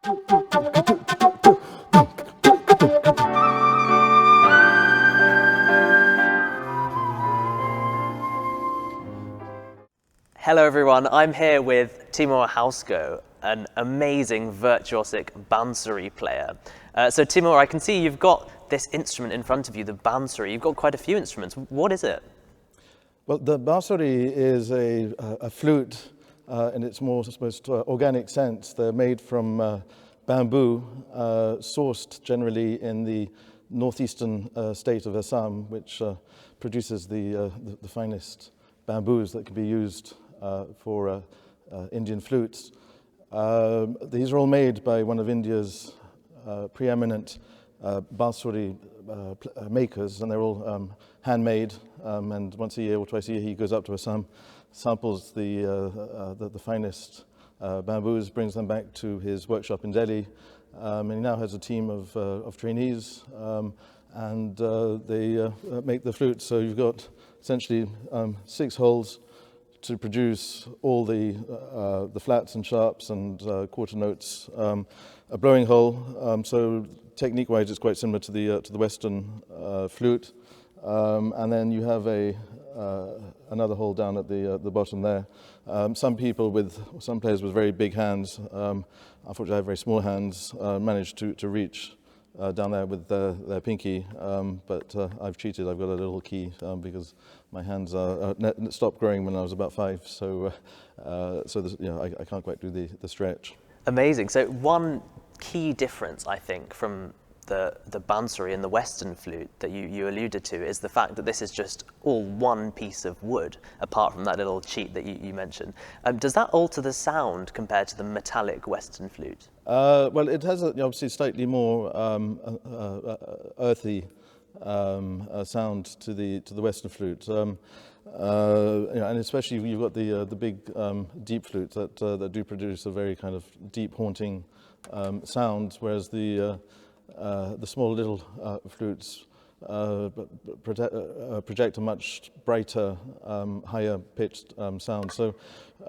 Hello everyone, I'm here with Teymour Housego, an amazing virtuosic Bansuri player. So Teymour, I can see you've got this instrument in front of you, the Bansuri. You've got quite a few instruments. What is it? Well, the Bansuri is a flute in its most organic sense. They're made from bamboo, sourced generally in the northeastern state of Assam, which produces the finest bamboos that can be used for Indian flutes. These are all made by one of India's preeminent Bansuri makers, and they're all handmade. And once a year or twice a year, he goes up to Assam, samples the finest bamboos, brings them back to his workshop in Delhi, and he now has a team of trainees, and they make the flute. So you've got essentially 6 holes to produce all the flats and sharps and quarter notes. A blowing hole, so technique-wise it's quite similar to the Western flute, and then you have another hole down at the bottom there. Some players with very big hands, unfortunately I have very small hands, manage to reach down there with their pinky, but I've cheated. I've got a little key because my hands stopped growing when I was about 5, so I can't quite do the stretch. Amazing. So one key difference, I think, from the Bansuri and the Western flute that you alluded to is the fact that this is just all one piece of wood, apart from that little cheat that you mentioned. Does that alter the sound compared to the metallic Western flute? Well, it has obviously slightly more earthy sound to the Western flute, and especially you've got the big deep flutes that do produce a very kind of deep, haunting sound, whereas the small little flutes project a much brighter, higher pitched sound. So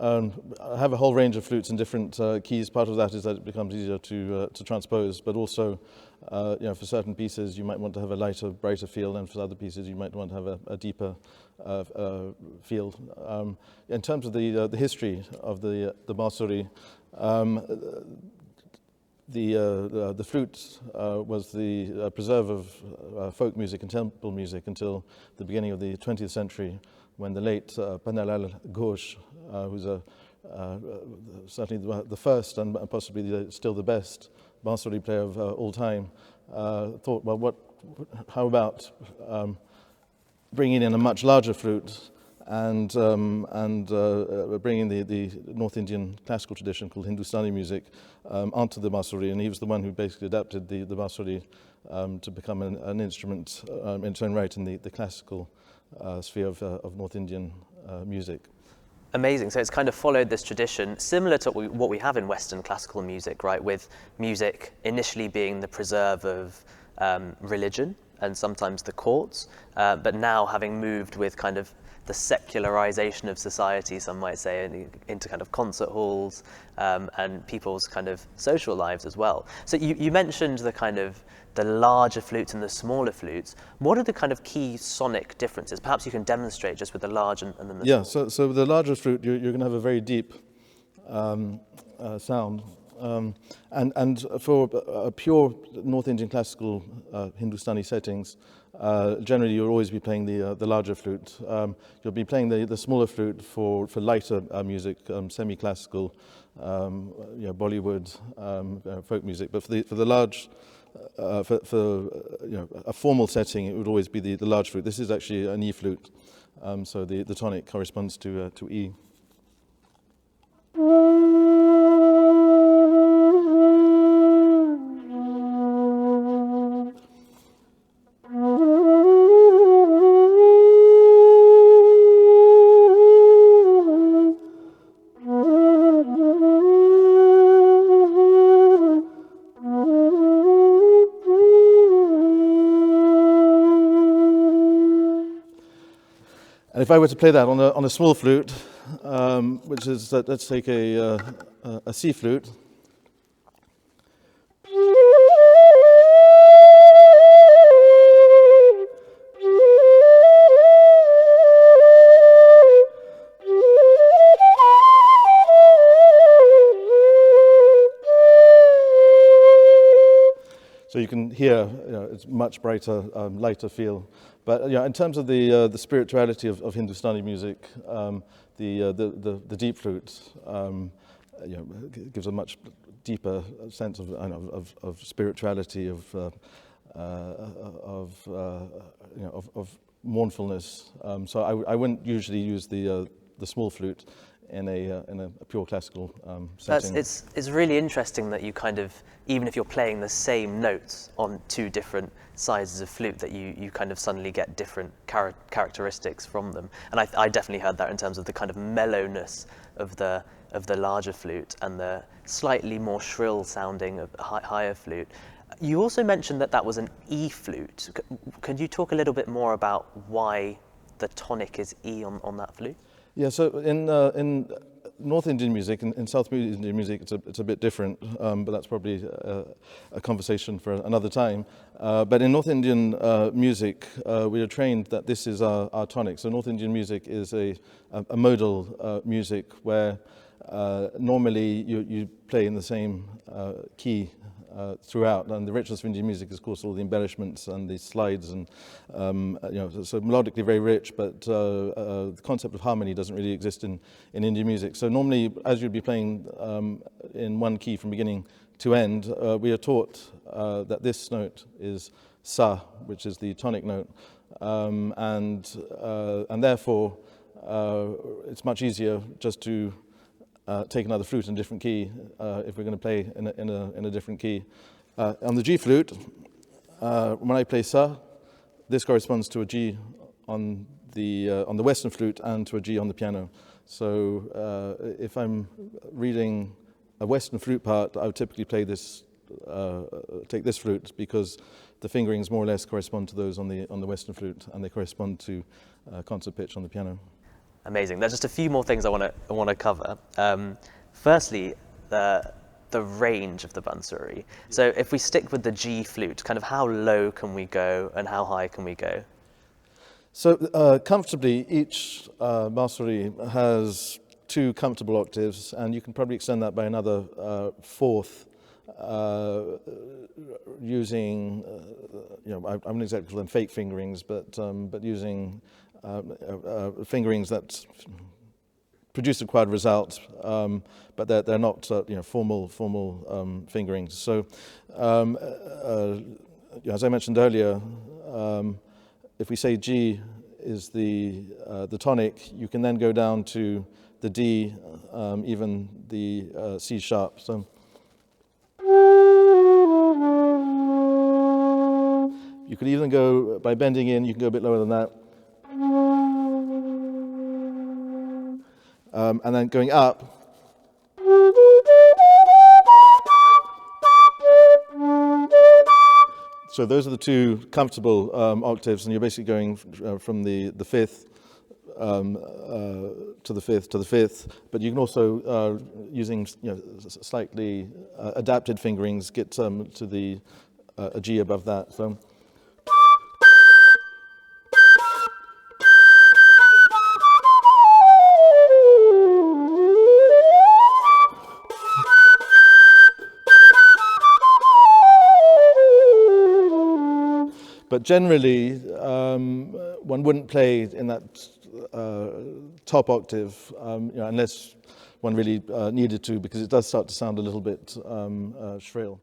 I have a whole range of flutes in different keys. Part of that is that it becomes easier to transpose, but also for certain pieces you might want to have a lighter, brighter feel, and for other pieces you might want to have a deeper feel. In terms of the history of the Bansuri, the flute was the preserve of folk music and temple music until the beginning of the 20th century, when the late Pannalal Ghosh, who's certainly the first and possibly still the best Bansuri player of all time, thought, well, how about bringing in a much larger flute and bringing the North Indian classical tradition called Hindustani music onto the Bansuri, and he was the one who basically adapted the Bansuri to become an instrument in its own right in the classical sphere of North Indian music. Amazing. So it's kind of followed this tradition, similar to what we have in Western classical music, right? With music initially being the preserve of religion and sometimes the courts, but now having moved with kind of the secularization of society, some might say, into kind of concert halls and people's kind of social lives as well. So you mentioned the larger flutes and the smaller flutes. What are the kind of key sonic differences? Perhaps you can demonstrate just with the large and then the small. So with the larger flute, you're going to have a very deep sound. And for a pure North Indian classical Hindustani settings, generally you'll always be playing the larger flute. You'll be playing the smaller flute for lighter music, semi-classical, Bollywood, folk music. But for the large, for a formal setting, it would always be the large flute. This is actually an E flute, so the tonic corresponds to E. And if I were to play that on a small flute, which is, let's take a C flute, So you can hear, it's much brighter, lighter feel. But in terms of the spirituality of Hindustani music, the deep flute gives a much deeper sense of spirituality, of mournfulness. So I wouldn't usually use the small flute in a pure classical setting. It's really interesting that you kind of, even if you're playing the same notes on two different sizes of flute, that you kind of suddenly get different characteristics from them. And I definitely heard that in terms of the kind of mellowness of the larger flute and the slightly more shrill sounding of higher flute. You also mentioned that was an E flute. Could you talk a little bit more about why the tonic is E on that flute? Yeah, so in North Indian music, in South Indian music, it's a bit different, but that's probably a conversation for another time. But in North Indian music, we are trained that this is our tonic. So North Indian music is a modal music where normally you play in the same key throughout, and the richness of Indian music is, of course, all the embellishments and the slides, and so melodically very rich. But the concept of harmony doesn't really exist in Indian music. So normally, as you'd be playing in one key from beginning to end, we are taught that this note is sa, which is the tonic note, and therefore it's much easier just to take another flute in a different key if we're going to play in a different key. On the G flute, when I play sa, this corresponds to a G on the Western flute and to a G on the piano. So if I'm reading a Western flute part, I would typically play this, take this flute, because the fingerings more or less correspond to those on the Western flute, and they correspond to concert pitch on the piano. Amazing. There's just a few more things I want to cover. Firstly, the range of the Bansuri. So if we stick with the G flute, kind of how low can we go and how high can we go? So comfortably, each Bansuri has 2 comfortable octaves, and you can probably extend that by another fourth using, I wouldn't exactly call them fake fingerings, but using fingerings that produce the required result, but they're not formal fingerings. So as I mentioned earlier, if we say G is the tonic, you can then go down to the D, even the C sharp. So you could even go, by bending in, you can go a bit lower than that. And then going up, so those are the 2 comfortable octaves, and you're basically going from the fifth to the fifth to the fifth. But you can also, using slightly adapted fingerings, get to the a G above that. So. But generally, one wouldn't play in that top octave unless one really needed to, because it does start to sound a little bit shrill.